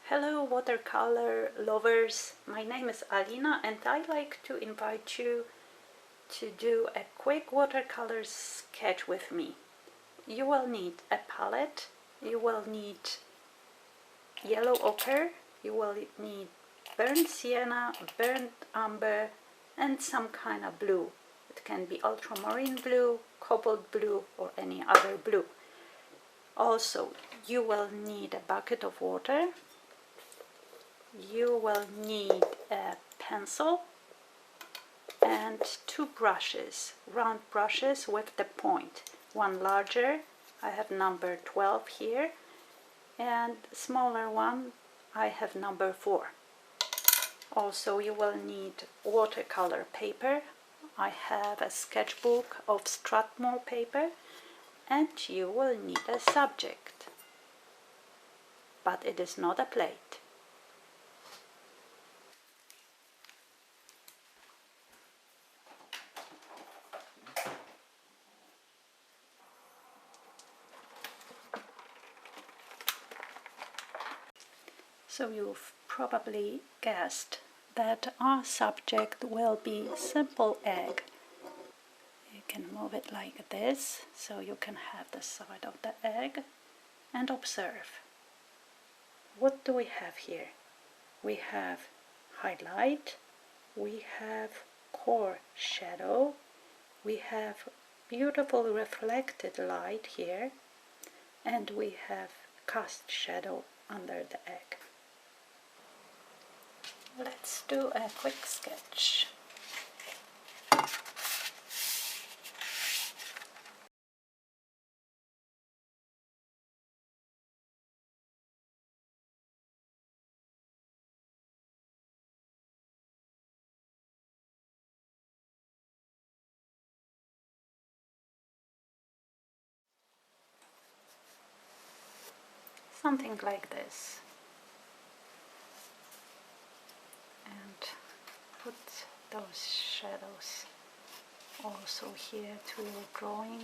Hello watercolor lovers, my name is Alina and I'd like to invite you to do a quick watercolor sketch with me. You will need a palette, you will need yellow ochre, you will need burnt sienna, burnt umber and some kind of blue. It can be ultramarine blue, cobalt blue or any other blue. Also, you will need a bucket of water. You will need a pencil and two brushes, round brushes with the point. One larger, I have number 12 here, and smaller one, I have number 4. Also, you will need watercolor paper. I have a sketchbook of Strathmore paper, and you will need a subject, but it is not a plate. So you've probably guessed that our subject will be simple egg. You can move it like this, so you can have the side of the egg and observe. What do we have here? We have highlight, we have core shadow, we have beautiful reflected light here, and we have cast shadow under the egg. Let's do a quick sketch. Something like this. And put those shadows also here to your drawing.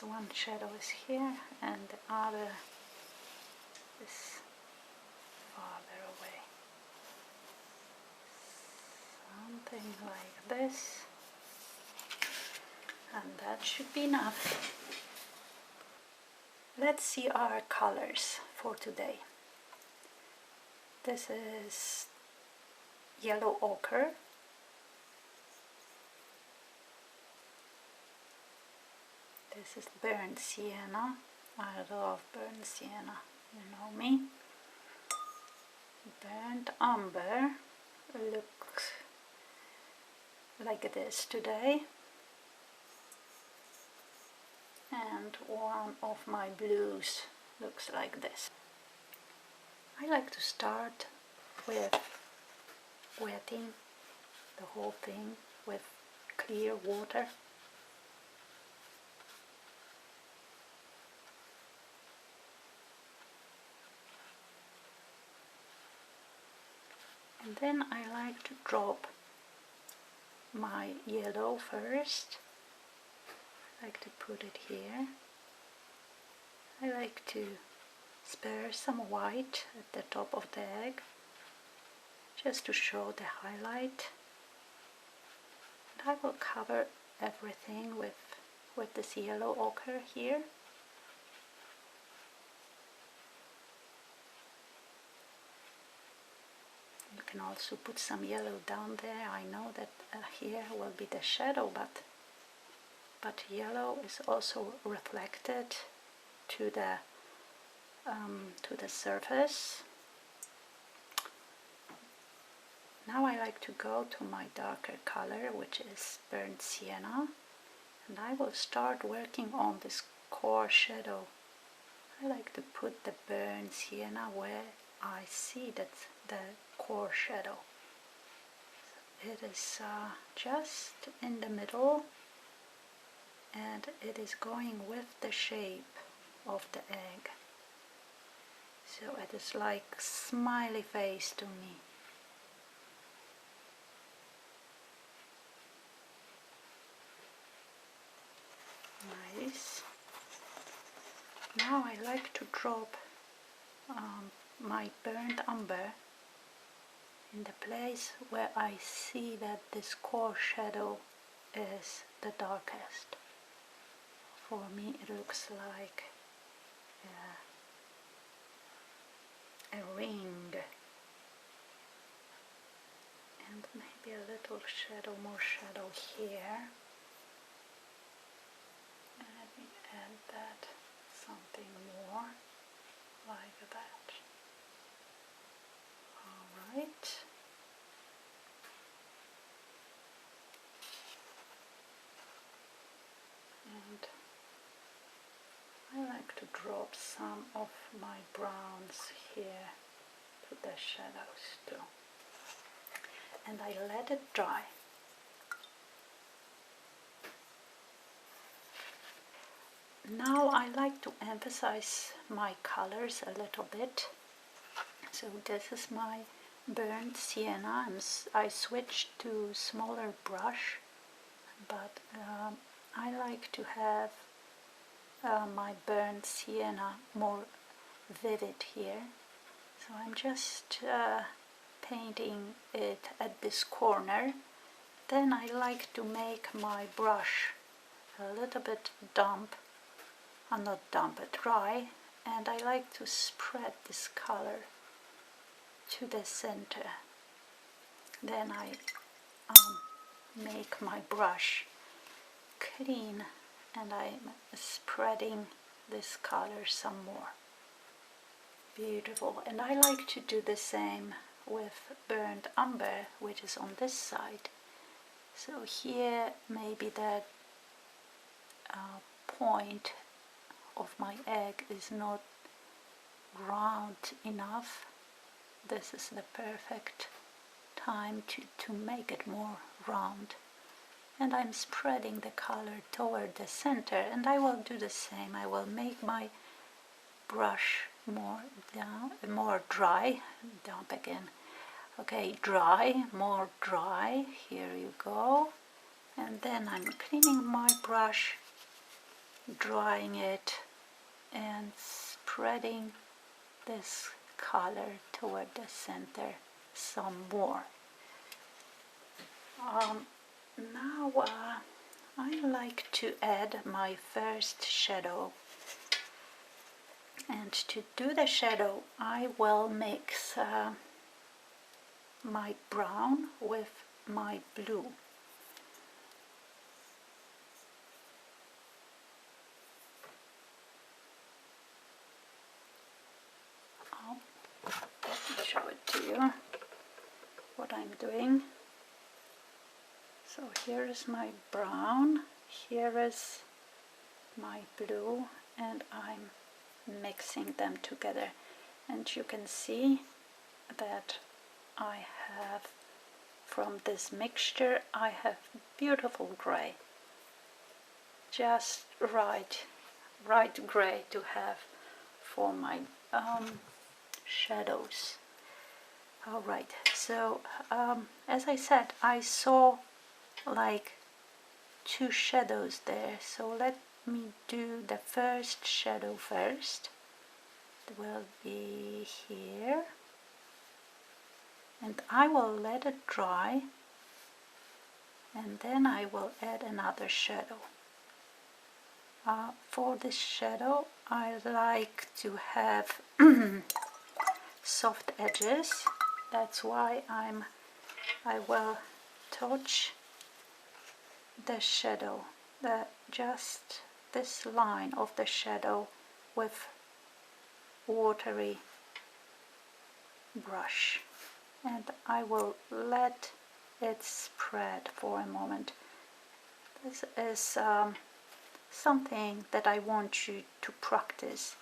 One shadow is here and the other is farther away. Something like this, and that should be enough. Let's see our colors for today. This is yellow ochre, this is burnt sienna. I love burnt sienna, you know me. Burnt umber looks like this today. And one of my blues looks like this. I like to start with wetting the whole thing with clear water. And then I like to drop my yellow first. I like to put it here. I like to spare some white at the top of the egg, just to show the highlight. And I will cover everything with this yellow ochre here. You can also put some yellow down there. I know that here will be the shadow, but yellow is also reflected to the surface. Now I like to go to my darker color, which is burnt sienna, and I will start working on this core shadow. I like to put the burnt sienna where I see that the core shadow. It is just in the middle, and it is going with the shape of the egg. So it is like smiley face to me. Nice. Now I like to drop my burnt umber in the place where I see that this core shadow is the darkest. For me it looks like a ring, and maybe a little shadow, more shadow here. And let me add that, something more like that. Alright. And I like to drop some of my browns here to the shadows too. And I let it dry. Now I like to emphasize my colors a little bit. So this is my burnt sienna. I switched to smaller brush, but I like to have my burnt sienna more vivid here. So I'm just painting it at this corner. Then I like to make my brush a little bit damp, not damp but dry, and I like to spread this color to the center. Then I make my brush clean and I'm spreading this color some more. Beautiful. And I like to do the same with burnt umber, which is on this side. So here maybe that point of my egg is not round enough. This is the perfect time to make it more round. And I'm spreading the color toward the center, and I will do the same. I will make my brush more dry, damp again. Okay, dry, more dry, here you go. And then I'm cleaning my brush, drying it, and spreading this color toward the center some more. Now I like to add my first shadow, and to do the shadow I will mix my brown with my blue. Let me show it to you what I'm doing. So here is my brown, here is my blue, and I'm mixing them together. And you can see that I have, from this mixture, I have beautiful gray. Just right gray to have for my shadows. Alright, so as I said, I saw like two shadows there, so let me do the first shadow first. It will be here, and I will let it dry, and then I will add another shadow. For this shadow I like to have soft edges. That's why I will touch the shadow, just this line of the shadow with watery brush, and I will let it spread for a moment. This is something that I want you to practice,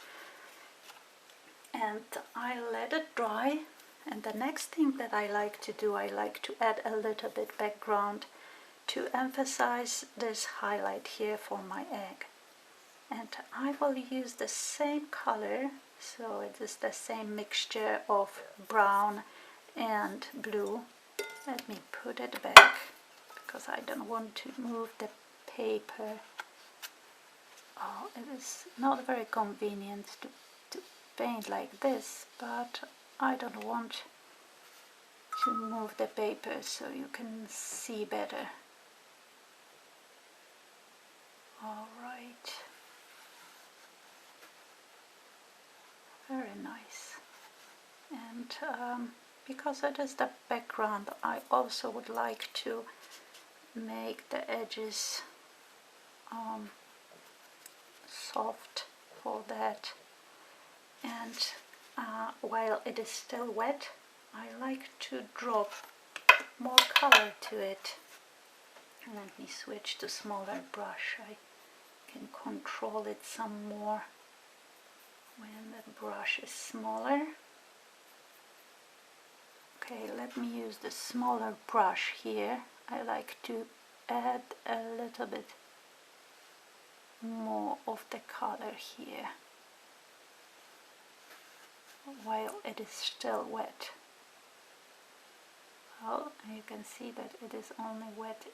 and I let it dry. And the next thing that I like to do, I like to add a little bit background to emphasize this highlight here for my egg. And I will use the same color, so it is the same mixture of brown and blue. Let me put it back because I don't want to move the paper it is not very convenient to paint like this, but I don't want to move the paper so you can see better. Alright, very nice. And because it is the background, I also would like to make the edges soft for that. And while it is still wet, I like to drop more color to it. Let me switch to smaller brush. I can control it some more when the brush is smaller. Okay, let me use the smaller brush here. I like to add a little bit more of the color here while it is still wet. Well, you can see that it is only wet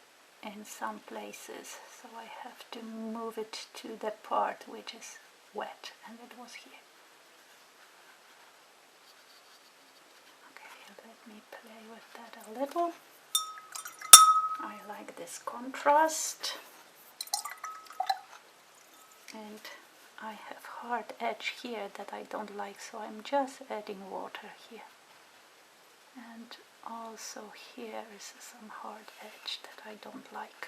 in some places, so I have to move it to the part which is wet, and it was here. Okay, let me play with that a little. I like this contrast, and I have hard edge here that I don't like, so I'm just adding water here. And also here is some hard edge that I don't like.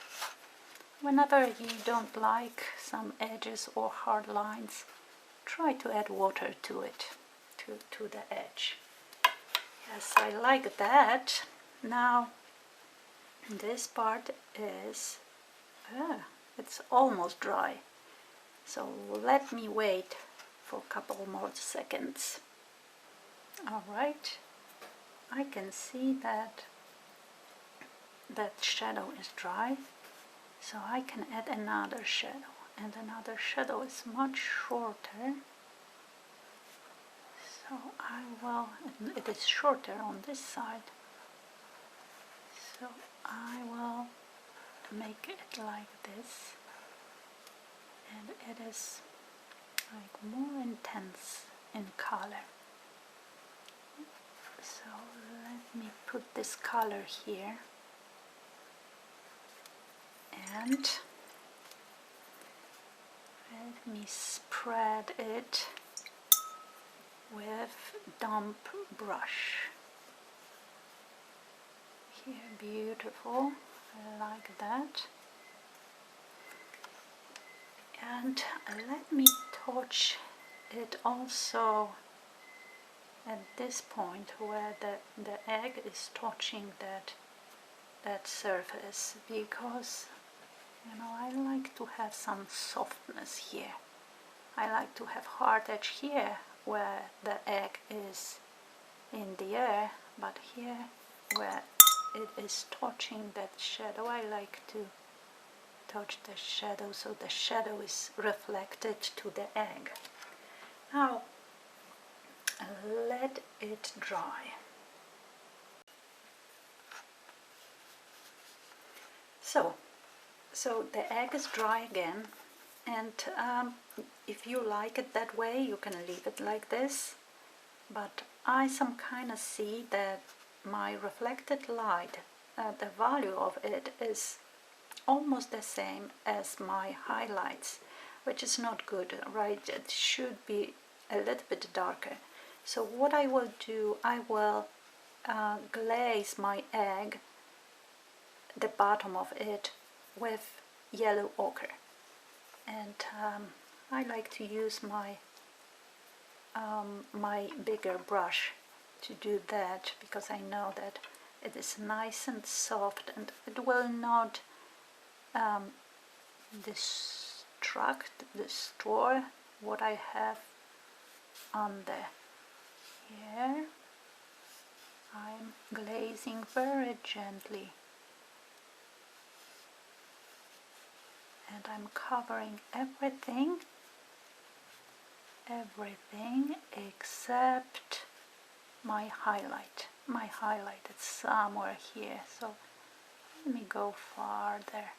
Whenever you don't like some edges or hard lines, try to add water to it, to the edge. Yes, I like that. Now this part is, it's almost dry. So let me wait for a couple more seconds. Alright, I can see that that shadow is dry, so I can add another shadow, and another shadow is much shorter. So I will, it is shorter on this side, so I will make it like this, and it is like more intense in color. So let me put this color here, and let me spread it with damp brush. Here, beautiful, I like that. And let me touch it also at this point where the egg is touching that surface, because you know, I like to have some softness here. I like to have hard edge here where the egg is in the air, but here where it is touching that shadow, I like to touch the shadow so the shadow is reflected to the egg. Now let it dry. So the egg is dry again, and if you like it that way, you can leave it like this, but I some kind of see that my reflected light, the value of it is almost the same as my highlights, which is not good, right? It should be a little bit darker. So what I will do, I will glaze my egg, the bottom of it, with yellow ochre, and I like to use my my bigger brush to do that, because I know that it is nice and soft and it will not destroy what I have under here. I'm glazing very gently, and I'm covering everything except my highlight. My highlight is somewhere here, so let me go farther.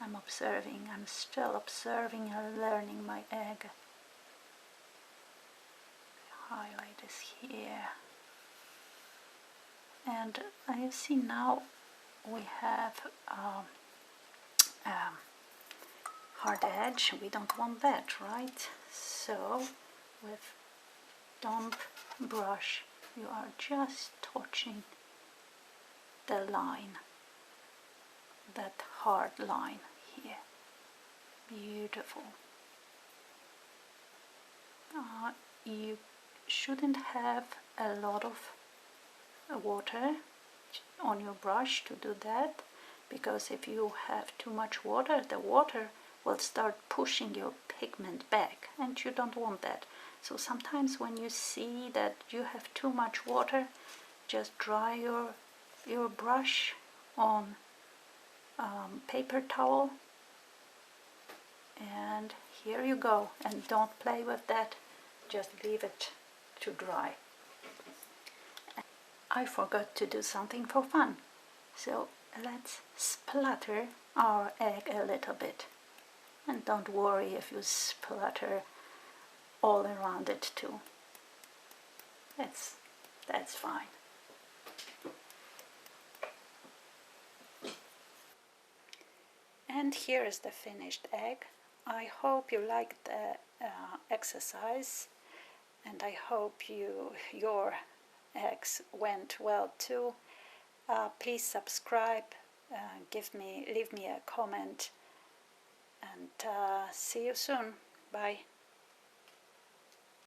I'm observing, I'm still observing and learning my egg. Highlight this here. And I see now we have hard edge. We don't want that, right? So with damp brush you are just touching the line, that hard line here. Beautiful. You shouldn't have a lot of water on your brush to do that, because if you have too much water, the water will start pushing your pigment back, and you don't want that. So sometimes when you see that you have too much water, just dry your brush on paper towel, and here you go. And don't play with that, just leave it to dry. I forgot to do something for fun, so let's splatter our egg a little bit. And don't worry if you splatter all around it too. That's fine. And here is the finished egg. I hope you liked the exercise, and I hope your eggs went well too. Please subscribe, leave me a comment, and see you soon. Bye.